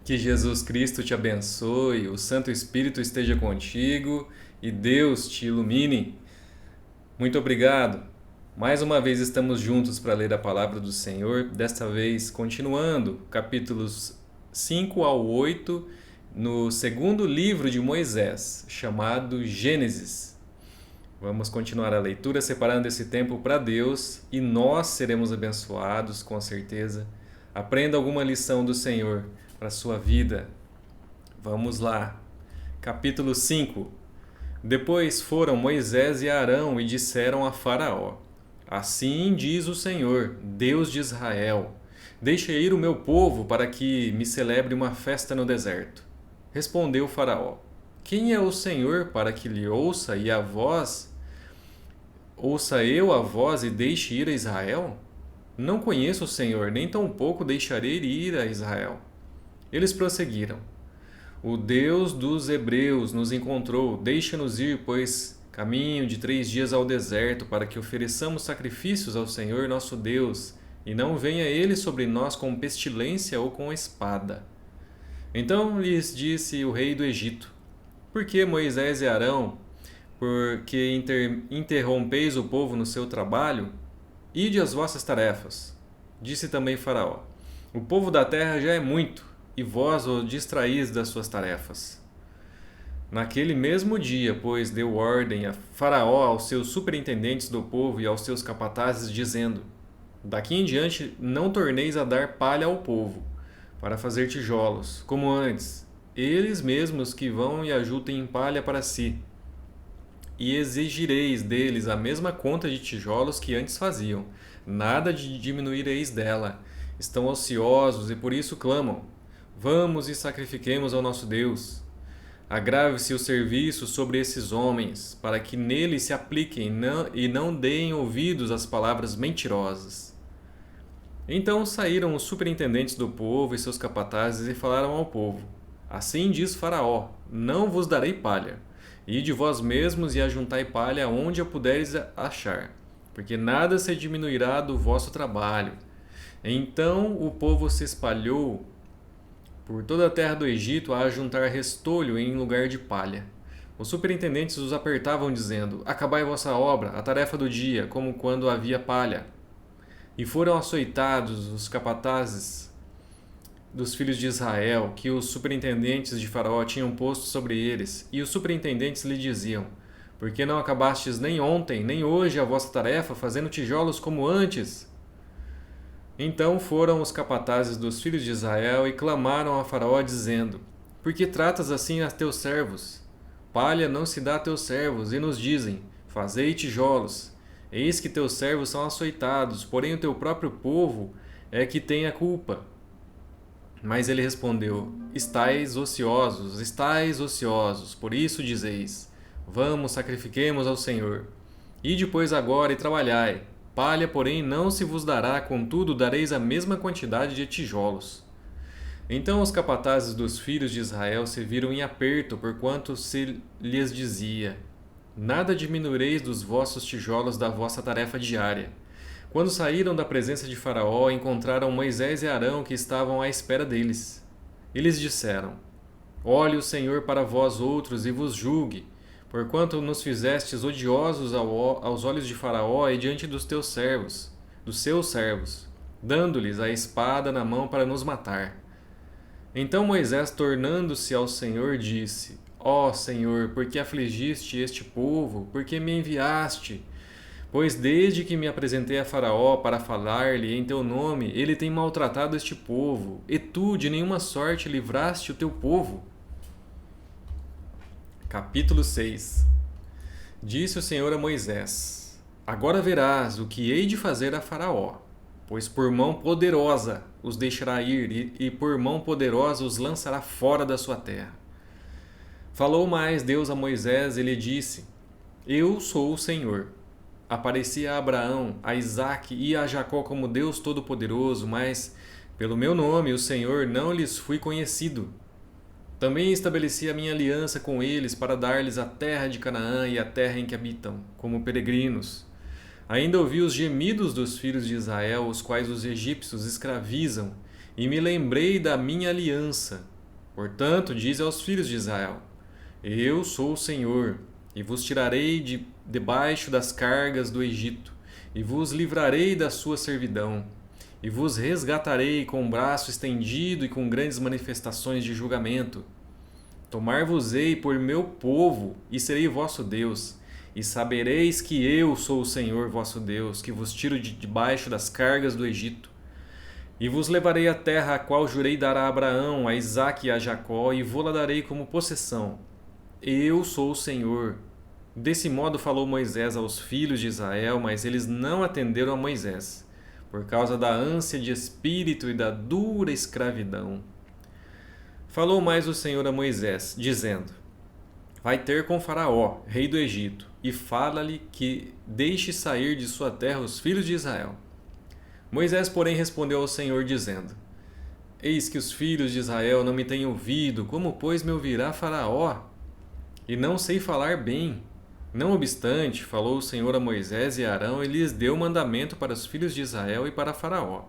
Que Jesus Cristo te abençoe, o Santo Espírito esteja contigo e Deus te ilumine. Muito obrigado. Mais uma vez estamos juntos para ler a palavra do Senhor, desta vez continuando capítulos 5 ao 8 no segundo livro de Moisés, chamado Gênesis. Vamos continuar a leitura separando esse tempo para Deus e nós seremos abençoados, com certeza. Aprenda alguma lição do Senhor para a sua vida. Vamos lá. Capítulo 5. Depois foram Moisés e Arão e disseram a Faraó: Assim diz o Senhor, Deus de Israel: Deixa ir o meu povo para que me celebre uma festa no deserto. Respondeu Faraó: Quem é o Senhor para que lhe ouça e a voz ouça eu a voz e deixe ir a Israel? Não conheço o Senhor, nem tampouco deixarei ir a Israel. Eles prosseguiram: O Deus dos Hebreus nos encontrou, deixa-nos ir, pois caminho de 3 dias ao deserto, para que ofereçamos sacrifícios ao Senhor nosso Deus, e não venha ele sobre nós com pestilência ou com espada. Então lhes disse o rei do Egito: Por que Moisés e Arão, porque interrompeis o povo no seu trabalho? Ide às vossas tarefas. Disse também Faraó: O povo da terra já é muito, e vós o distraís das suas tarefas. Naquele mesmo dia, pois, deu ordem a Faraó aos seus superintendentes do povo e aos seus capatazes, dizendo: Daqui em diante não torneis a dar palha ao povo, para fazer tijolos, como antes, eles mesmos que vão e ajuntem palha para si. E exigireis deles a mesma conta de tijolos que antes faziam, nada de diminuireis dela. Estão ociosos e por isso clamam: Vamos e sacrifiquemos ao nosso Deus. Agrave-se o serviço sobre esses homens, para que neles se apliquem e não deem ouvidos às palavras mentirosas. Então saíram os superintendentes do povo e seus capatazes e falaram ao povo: Assim diz Faraó: Não vos darei palha. Ide vós mesmos e ajuntai palha onde a puderes achar, porque nada se diminuirá do vosso trabalho. Então o povo se espalhou por toda a terra do Egito a ajuntar restolho em lugar de palha. Os superintendentes os apertavam, dizendo: Acabai vossa obra, a tarefa do dia, como quando havia palha. E foram açoitados os capatazes dos filhos de Israel, que os superintendentes de Faraó tinham posto sobre eles, e os superintendentes lhe diziam: Por que não acabastes nem ontem, nem hoje a vossa tarefa, fazendo tijolos como antes? Então foram os capatazes dos filhos de Israel e clamaram a Faraó, dizendo: Por que tratas assim a teus servos? Palha não se dá a teus servos, e nos dizem: Fazei tijolos. Eis que teus servos são açoitados, porém o teu próprio povo é que tem a culpa. Mas ele respondeu: estais ociosos, por isso dizeis: Vamos, sacrifiquemos ao Senhor. Ide, pois, agora e trabalhai. Palha, porém, não se vos dará, contudo dareis a mesma quantidade de tijolos. Então os capatazes dos filhos de Israel se viram em aperto, porquanto se lhes dizia: Nada diminuireis dos vossos tijolos da vossa tarefa diária. Quando saíram da presença de Faraó, encontraram Moisés e Arão que estavam à espera deles. Eles disseram: Olhe o Senhor para vós outros e vos julgue, porquanto nos fizestes odiosos aos olhos de Faraó e diante dos seus servos, dando-lhes a espada na mão para nos matar. Então Moisés, tornando-se ao Senhor, disse: Ó Senhor, por que afligiste este povo? Por que me enviaste? Pois desde que me apresentei a Faraó para falar-lhe em teu nome, ele tem maltratado este povo, e tu de nenhuma sorte livraste o teu povo. Capítulo 6. Disse o Senhor a Moisés: Agora verás o que hei de fazer a Faraó, pois por mão poderosa os deixará ir, e por mão poderosa os lançará fora da sua terra. Falou mais Deus a Moisés e lhe disse: Eu sou o Senhor. Apareci a Abraão, a Isaque e a Jacó como Deus Todo-Poderoso, mas pelo meu nome, o Senhor, não lhes fui conhecido. Também estabeleci a minha aliança com eles para dar-lhes a terra de Canaã e a terra em que habitam, como peregrinos. Ainda ouvi os gemidos dos filhos de Israel, os quais os egípcios escravizam, e me lembrei da minha aliança, Portanto, dize aos filhos de Israel: Eu sou o Senhor, e vos tirarei de debaixo das cargas do Egito, e vos livrarei da sua servidão, e vos resgatarei com o braço estendido e com grandes manifestações de julgamento. Tomar-vos-ei por meu povo, e serei vosso Deus, e sabereis que eu sou o Senhor vosso Deus, que vos tiro de debaixo das cargas do Egito. E vos levarei à terra a qual jurei dar a Abraão, a Isaque e a Jacó, e vou-la darei como possessão. Eu sou o Senhor. Desse modo falou Moisés aos filhos de Israel, mas eles não atenderam a Moisés, por causa da ânsia de espírito e da dura escravidão. Falou mais o Senhor a Moisés, dizendo: Vai ter com Faraó, rei do Egito, e fala-lhe que deixe sair de sua terra os filhos de Israel. Moisés, porém, respondeu ao Senhor, dizendo: Eis que os filhos de Israel não me têm ouvido, como, pois, me ouvirá Faraó? E não sei falar bem. Não obstante, falou o Senhor a Moisés e a Arão, e lhes deu mandamento para os filhos de Israel e para Faraó,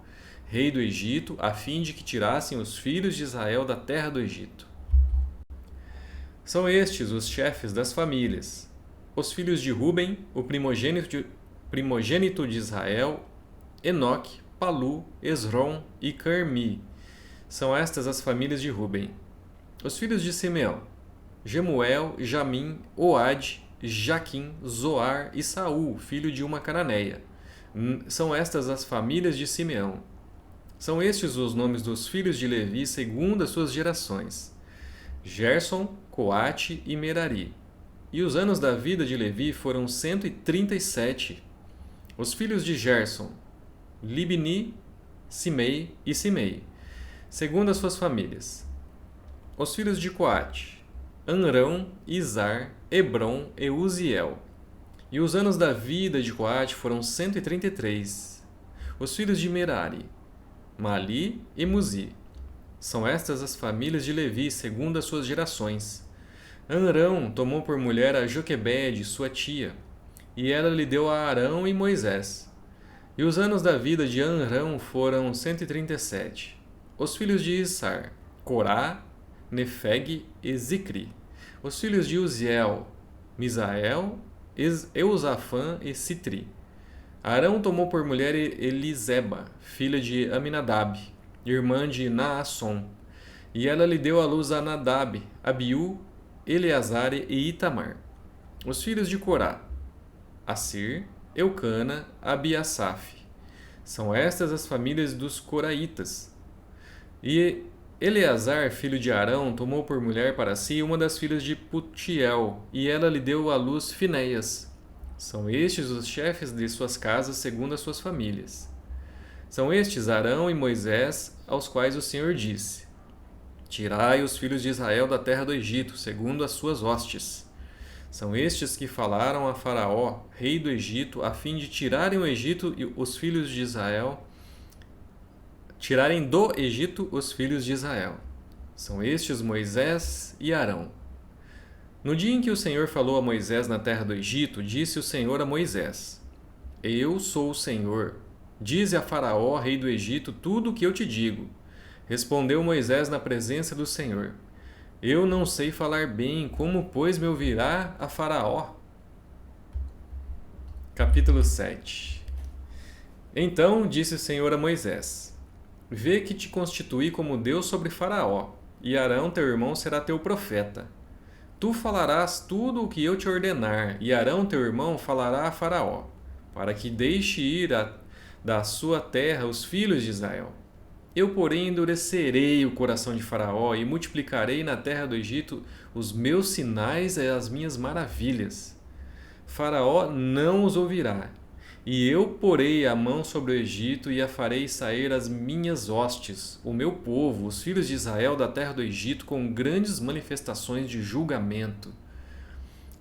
rei do Egito, a fim de que tirassem os filhos de Israel da terra do Egito. São estes os chefes das famílias: os filhos de Ruben, o primogênito de Israel, Enoque, Palu, Esrom e Carmi. São estas as famílias de Ruben. Os filhos de Simeão: Jemuel, Jamim, Oade, Jaquim, Zoar e Saul, filho de uma cananeia. São estas as famílias de Simeão. São estes os nomes dos filhos de Levi segundo as suas gerações: Gerson, Coate e Merari. E os anos da vida de Levi foram 137. Os filhos de Gerson: Libni, Simei e Simei, segundo as suas famílias. Os filhos de Coate: Amrão, Izar, Hebron e Uziel. E os anos da vida de Coate foram 133. Os filhos de Merari: Mali e Muzi. São estas as famílias de Levi, segundo as suas gerações. Amrão tomou por mulher a Joquebede, sua tia, e ela lhe deu a Arão e Moisés. E os anos da vida de Amrão foram 137. Os filhos de Issar: Corá, Nefeg e Zicri. Os filhos de Uziel: Misael, Eusafã e Citri. Arão tomou por mulher Eliseba, filha de Aminadab, irmã de Naasson, e ela lhe deu à luz a Nadab, Abiú, Eleazar e Itamar. Os filhos de Corá: Assir, Eucana, Abiasaf. São estas as famílias dos coraitas. E Eleazar, filho de Arão, tomou por mulher para si uma das filhas de Putiel, e ela lhe deu à luz Finéias. São estes os chefes de suas casas segundo as suas famílias. São estes Arão e Moisés, aos quais o Senhor disse: Tirai os filhos de Israel da terra do Egito, segundo as suas hostes. São estes que falaram a Faraó, rei do Egito, a fim de tirarem o Egito e os filhos de Israel, tirarem do Egito os filhos de Israel. São estes Moisés e Arão. No dia em que o Senhor falou a Moisés na terra do Egito, disse o Senhor a Moisés: Eu sou o Senhor. Dize a Faraó, rei do Egito, tudo o que eu te digo. Respondeu Moisés na presença do Senhor: Eu não sei falar bem, como, pois, me ouvirá a Faraó? Capítulo 7. Então disse o Senhor a Moisés: Vê que te constituí como Deus sobre Faraó, e Arão teu irmão será teu profeta. Tu falarás tudo o que eu te ordenar, e Arão teu irmão falará a Faraó, para que deixe ir da sua terra os filhos de Israel. Eu, porém, endurecerei o coração de Faraó e multiplicarei na terra do Egito os meus sinais e as minhas maravilhas. Faraó não os ouvirá, e eu porei a mão sobre o Egito e a farei sair as minhas hostes, o meu povo, os filhos de Israel da terra do Egito, com grandes manifestações de julgamento.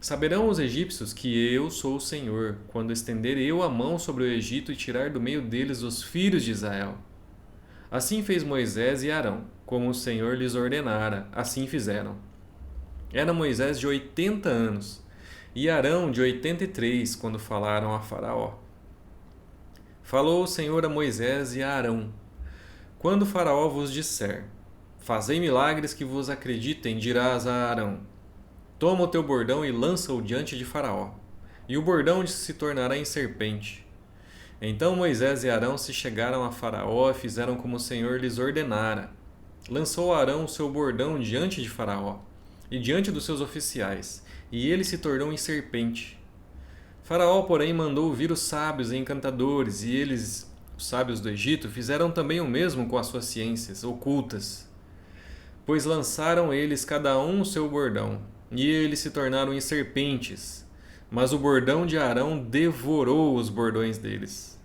Saberão os egípcios que eu sou o Senhor, quando estender eu a mão sobre o Egito e tirar do meio deles os filhos de Israel. Assim fez Moisés e Arão, como o Senhor lhes ordenara, assim fizeram. Era Moisés de 80 anos, e Arão de 83, quando falaram a Faraó. Falou o Senhor a Moisés e a Arão: Quando Faraó vos disser: Fazei milagres que vos acreditem, dirás a Arão. Toma o teu bordão e lança-o diante de Faraó, e o bordão se tornará em serpente. Então Moisés e Arão se chegaram a Faraó e fizeram como o Senhor lhes ordenara. Lançou Arão o seu bordão diante de Faraó e diante dos seus oficiais, e ele se tornou em serpente. Faraó, porém, mandou vir os sábios e encantadores, e eles, os sábios do Egito, fizeram também o mesmo com as suas ciências ocultas. Pois lançaram eles cada um o seu bordão, e eles se tornaram em serpentes, mas o bordão de Arão devorou os bordões deles.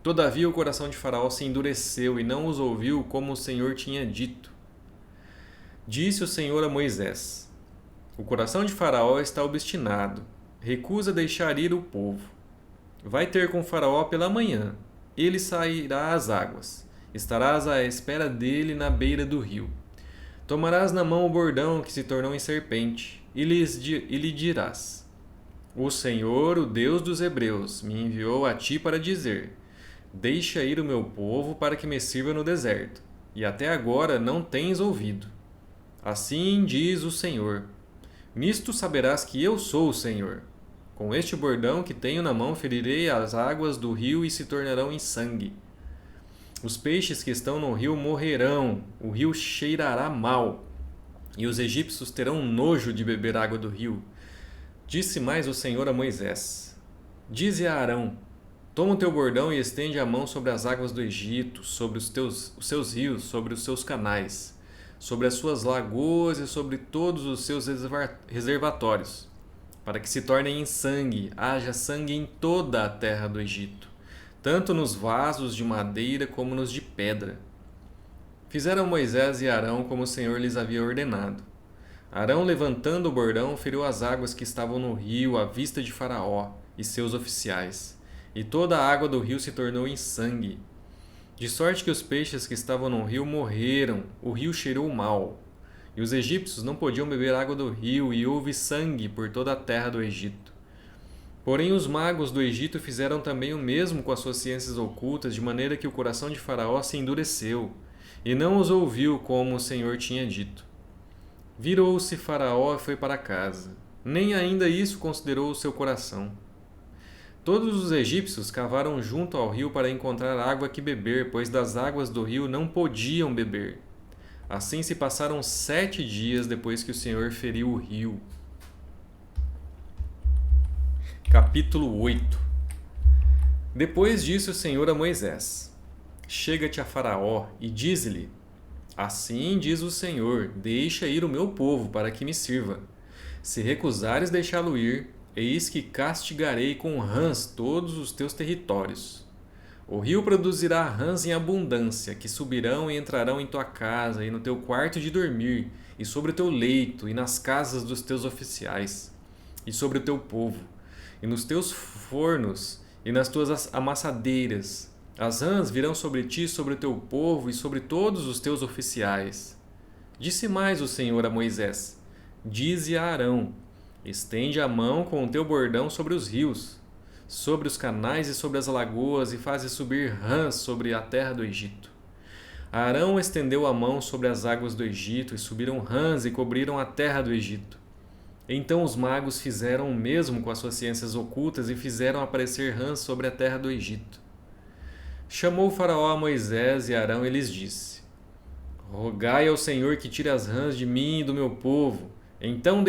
Todavia o coração de Faraó se endureceu e não os ouviu como o Senhor tinha dito. Disse o Senhor a Moisés: O coração de Faraó está obstinado, recusa deixar ir o povo. Vai ter com Faraó pela manhã, ele sairá às águas, estarás à espera dele na beira do rio. Tomarás na mão o bordão que se tornou em serpente, e lhe dirás: O Senhor, o Deus dos Hebreus, me enviou a ti para dizer: Deixa ir o meu povo para que me sirva no deserto, e até agora não tens ouvido. Assim diz o Senhor: Nisto saberás que eu sou o Senhor. Com este bordão que tenho na mão ferirei as águas do rio e se tornarão em sangue. Os peixes que estão no rio morrerão, o rio cheirará mal, e os egípcios terão nojo de beber água do rio. Disse mais o Senhor a Moisés: Dize a Arão: Toma o teu bordão e estende a mão sobre as águas do Egito, sobre os seus rios, sobre os seus canais, sobre as suas lagoas e sobre todos os seus reservatórios, para que se tornem em sangue, haja sangue em toda a terra do Egito, tanto nos vasos de madeira como nos de pedra. Fizeram Moisés e Arão como o Senhor lhes havia ordenado. Arão, levantando o bordão, feriu as águas que estavam no rio à vista de Faraó e seus oficiais, e toda a água do rio se tornou em sangue. De sorte que os peixes que estavam no rio morreram, o rio cheirou mal. E os egípcios não podiam beber água do rio, e houve sangue por toda a terra do Egito. Porém os magos do Egito fizeram também o mesmo com as suas ciências ocultas, de maneira que o coração de Faraó se endureceu, e não os ouviu como o Senhor tinha dito. Virou-se Faraó e foi para casa. Nem ainda isso considerou o seu coração. Todos os egípcios cavaram junto ao rio para encontrar água que beber, pois das águas do rio não podiam beber. Assim se passaram 7 dias depois que o Senhor feriu o rio. Capítulo 8. Depois disse o Senhor a Moisés: Chega-te a Faraó e dize-lhe: Assim diz o Senhor: Deixa ir o meu povo para que me sirva. Se recusares deixá-lo ir, eis que castigarei com rãs todos os teus territórios. O rio produzirá rãs em abundância, que subirão e entrarão em tua casa e no teu quarto de dormir, e sobre o teu leito, e nas casas dos teus oficiais, e sobre o teu povo, e nos teus fornos, e nas tuas amassadeiras. As rãs virão sobre ti, sobre o teu povo, e sobre todos os teus oficiais. Disse mais o Senhor a Moisés: Dize a Arão: Estende a mão com o teu bordão sobre os rios, sobre os canais e sobre as lagoas, e faze subir rãs sobre a terra do Egito. Arão estendeu a mão sobre as águas do Egito, e subiram rãs e cobriram a terra do Egito. Então os magos fizeram o mesmo com as suas ciências ocultas, e fizeram aparecer rãs sobre a terra do Egito. Chamou Faraó a Moisés e Arão e lhes disse: Rogai ao Senhor que tire as rãs de mim e do meu povo. Então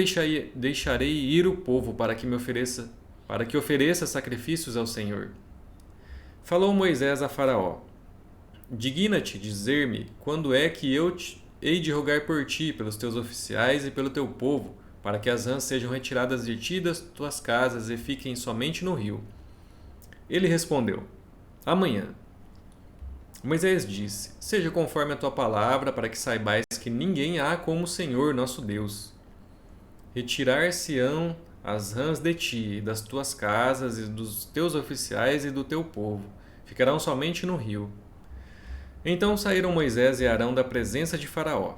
deixarei ir o povo para que ofereça sacrifícios ao Senhor. Falou Moisés a Faraó: Digna-te dizer-me quando é que eu hei de rogar por ti, pelos teus oficiais e pelo teu povo, para que as rãs sejam retiradas de ti das tuas casas e fiquem somente no rio. Ele respondeu: Amanhã. Moisés disse: Seja conforme a tua palavra, para que saibais que ninguém há como o Senhor nosso Deus. Retirar-se-ão as rãs de ti, das tuas casas, e dos teus oficiais e do teu povo. Ficarão somente no rio. Então saíram Moisés e Arão da presença de Faraó.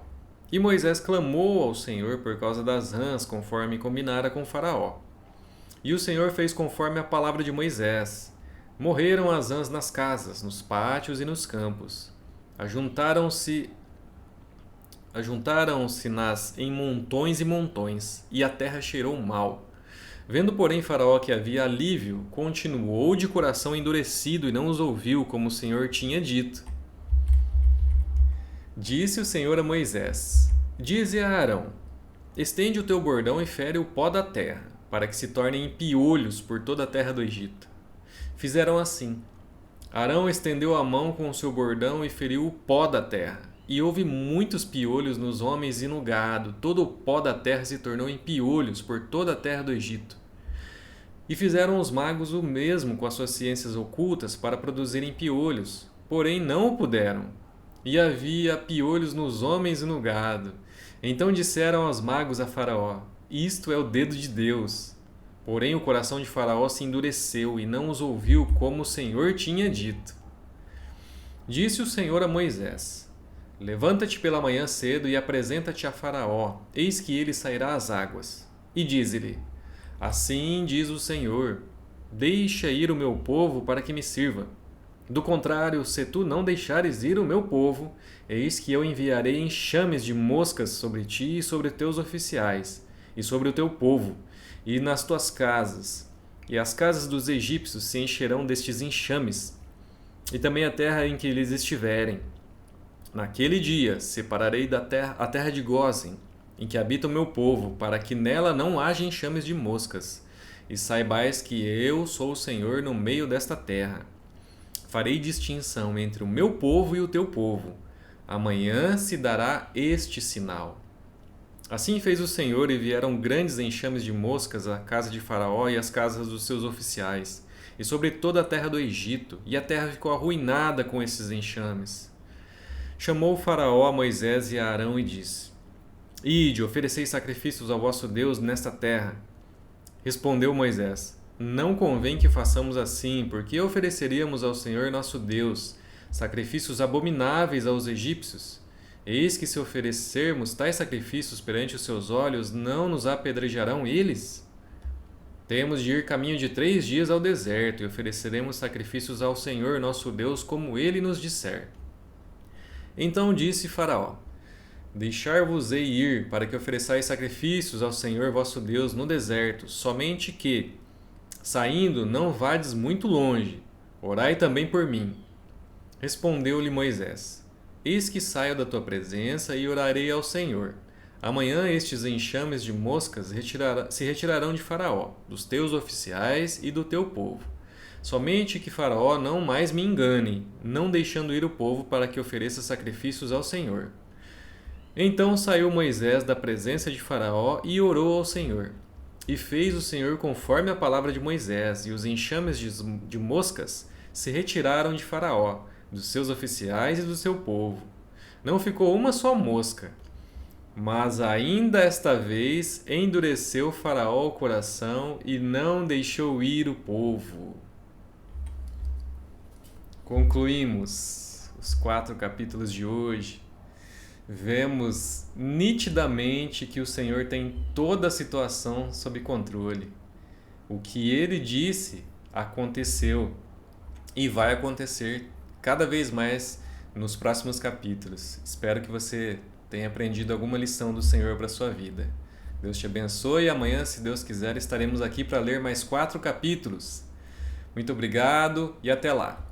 E Moisés clamou ao Senhor por causa das rãs, conforme combinara com Faraó. E o Senhor fez conforme a palavra de Moisés. Morreram as rãs nas casas, nos pátios e nos campos. Ajuntaram-se Ajuntaram-se em montões e montões, e a terra cheirou mal. Vendo, porém, Faraó que havia alívio, continuou de coração endurecido e não os ouviu, como o Senhor tinha dito. Disse o Senhor a Moisés: Dize a Arão: Estende o teu bordão e fere o pó da terra, para que se tornem em piolhos por toda a terra do Egito. Fizeram assim. Arão estendeu a mão com o seu bordão e feriu o pó da terra. E houve muitos piolhos nos homens e no gado. Todo o pó da terra se tornou em piolhos por toda a terra do Egito. E fizeram os magos o mesmo com as suas ciências ocultas para produzirem piolhos, porém não o puderam. E havia piolhos nos homens e no gado. Então disseram aos magos a Faraó: Isto é o dedo de Deus. Porém o coração de Faraó se endureceu e não os ouviu como o Senhor tinha dito. Disse o Senhor a Moisés: Levanta-te pela manhã cedo e apresenta-te a Faraó, eis que ele sairá às águas. E dize-lhe: Assim diz o Senhor: Deixa ir o meu povo para que me sirva. Do contrário, se tu não deixares ir o meu povo, eis que eu enviarei enxames de moscas sobre ti e sobre teus oficiais, e sobre o teu povo, e nas tuas casas. E as casas dos egípcios se encherão destes enxames, e também a terra em que eles estiverem. Naquele dia separarei da terra a terra de Gósen, em que habita o meu povo, para que nela não haja enxames de moscas. E saibais que eu sou o Senhor no meio desta terra. Farei distinção entre o meu povo e o teu povo. Amanhã se dará este sinal. Assim fez o Senhor, e vieram grandes enxames de moscas à casa de Faraó e às casas dos seus oficiais, e sobre toda a terra do Egito, e a terra ficou arruinada com esses enxames. Chamou Faraó a Moisés e a Arão e disse: Ide, ofereceis sacrifícios ao vosso Deus nesta terra. Respondeu Moisés: Não convém que façamos assim, porque ofereceríamos ao Senhor nosso Deus sacrifícios abomináveis aos egípcios. Eis que se oferecermos tais sacrifícios perante os seus olhos, não nos apedrejarão eles? Temos de ir caminho de 3 dias ao deserto, e ofereceremos sacrifícios ao Senhor nosso Deus, como ele nos disser. Então disse Faraó: Deixar-vos-ei ir, para que ofereçais sacrifícios ao Senhor vosso Deus no deserto, somente que, saindo, não vades muito longe. Orai também por mim. Respondeu-lhe Moisés: Eis que saio da tua presença e orarei ao Senhor. Amanhã estes enxames de moscas se retirarão de Faraó, dos teus oficiais e do teu povo. Somente que Faraó não mais me engane, não deixando ir o povo para que ofereça sacrifícios ao Senhor. Então saiu Moisés da presença de Faraó e orou ao Senhor. E fez o Senhor conforme a palavra de Moisés, e os enxames de moscas se retiraram de Faraó, dos seus oficiais e do seu povo. Não ficou uma só mosca. Mas ainda esta vez endureceu Faraó o coração e não deixou ir o povo. Concluímos os 4 capítulos de hoje. Vemos nitidamente que o Senhor tem toda a situação sob controle. O que ele disse aconteceu e vai acontecer cada vez mais nos próximos capítulos. Espero que você tenha aprendido alguma lição do Senhor para a sua vida. Deus te abençoe e amanhã, se Deus quiser, estaremos aqui para ler mais 4 capítulos. Muito obrigado e até lá!